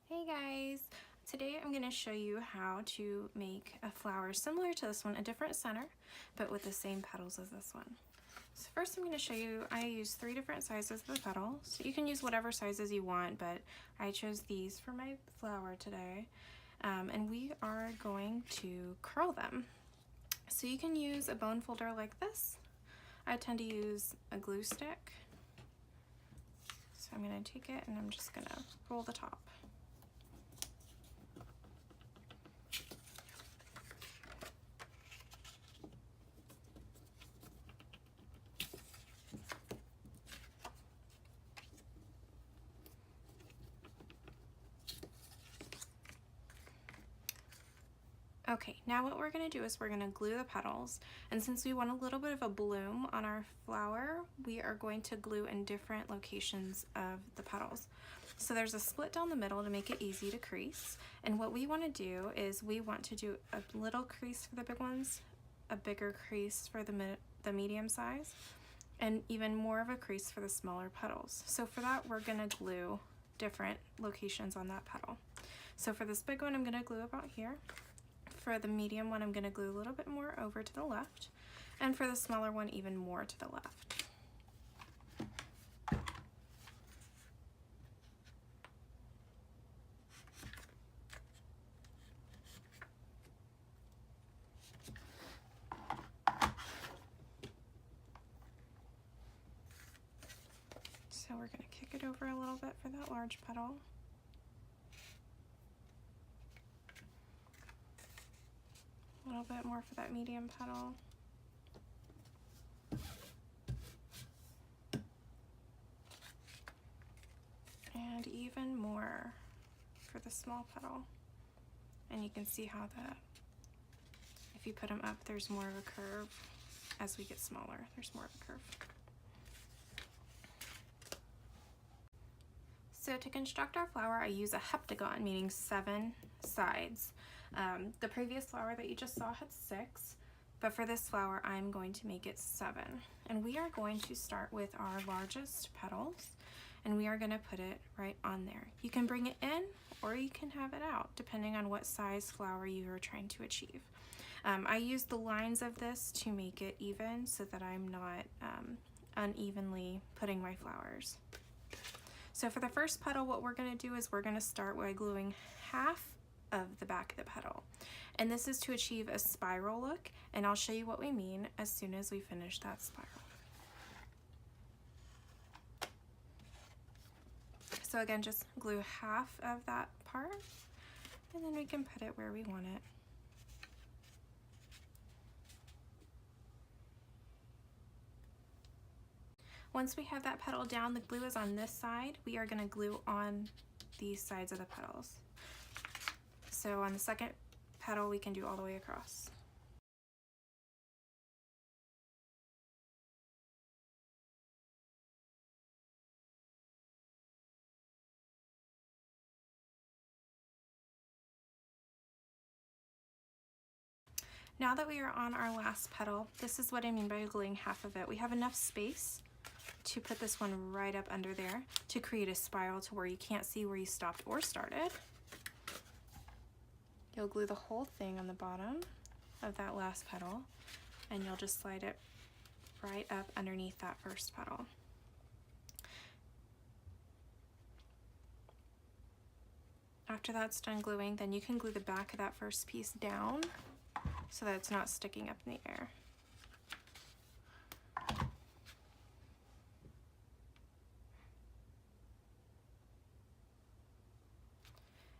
Hey guys! Today I'm going to show you how to make a flower similar to this one, a different center, but with the same petals as this one. So first I'm going to show you, I use 3 different sizes of the petals. You can use whatever sizes you want, but I chose these for my flower today. And we are going to curl them. So you can use a bone folder like this. I tend to use a glue stick. So I'm going to take it and I'm just going to roll the top. Okay, now what we're going to do is we're going to glue the petals, and since we want a little bit of a bloom on our flower, we are going to glue in different locations of the petals. So there's a split down the middle to make it easy to crease, and what we want to do is we want to do a little crease for the big ones, a bigger crease for the medium size, and even more of a crease for the smaller petals. So for that we're going to glue different locations on that petal. So for this big one I'm going to glue about here. For the medium one, I'm going to glue a little bit more over to the left, and for the smaller one, even more to the left. So we're going to kick it over a little bit for that large petal. A little bit more for that medium petal. And even more for the small petal. And you can see how if you put them up, there's more of a curve. As we get smaller, there's more of a curve. So to construct our flower, I use a heptagon, meaning 7 sides. The previous flower that you just saw had 6, but for this flower I'm going to make it 7. And we are going to start with our largest petals, and we are going to put it right on there. You can bring it in or you can have it out, depending on what size flower you are trying to achieve. I use the lines of this to make it even so that I'm not unevenly putting my flowers. So for the first petal, what we're going to do is we're going to start by gluing half of the back of the petal. And this is to achieve a spiral look, and I'll show you what we mean as soon as we finish that spiral. So again, just glue half of that part, and then we can put it where we want it. Once we have that petal down, the glue is on this side. We are going to glue on these sides of the petals. So on the second petal, we can do all the way across. Now that we are on our last petal, this is what I mean by gluing half of it. We have enough space to put this one right up under there to create a spiral to where you can't see where you stopped or started. You'll glue the whole thing on the bottom of that last petal, and you'll just slide it right up underneath that first petal. After that's done gluing, then you can glue the back of that first piece down so that it's not sticking up in the air.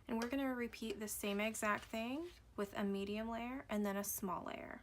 And we're going to repeat the same exact thing with a medium layer and then a small layer.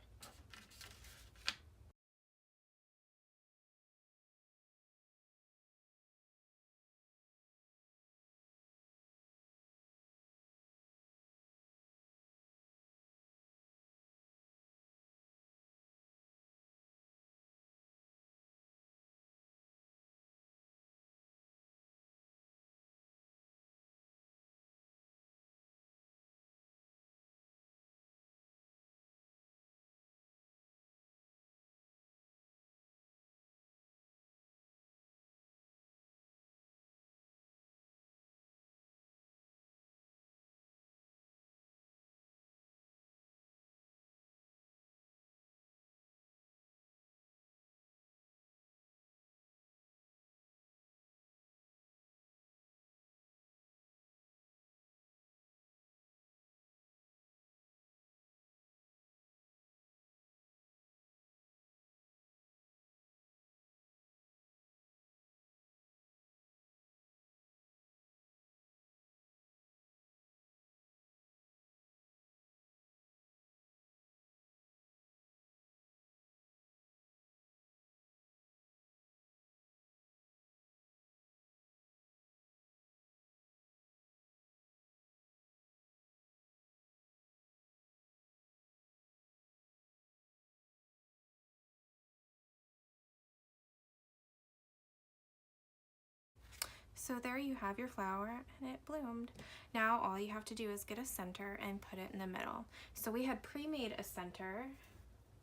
So there you have your flower, and it bloomed. Now all you have to do is get a center and put it in the middle. So we had pre-made a center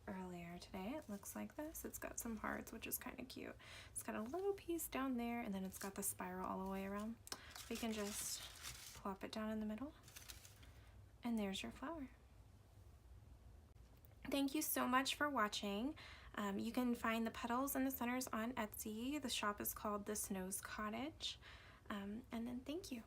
earlier today. It looks like this. It's got some hearts, which is kind of cute. It's got a little piece down there, and then it's got the spiral all the way around. We can just plop it down in the middle, and there's your flower. Thank you so much for watching. You can find the petals and the centers on Etsy. The shop is called The Snow's Cottage. And then thank you.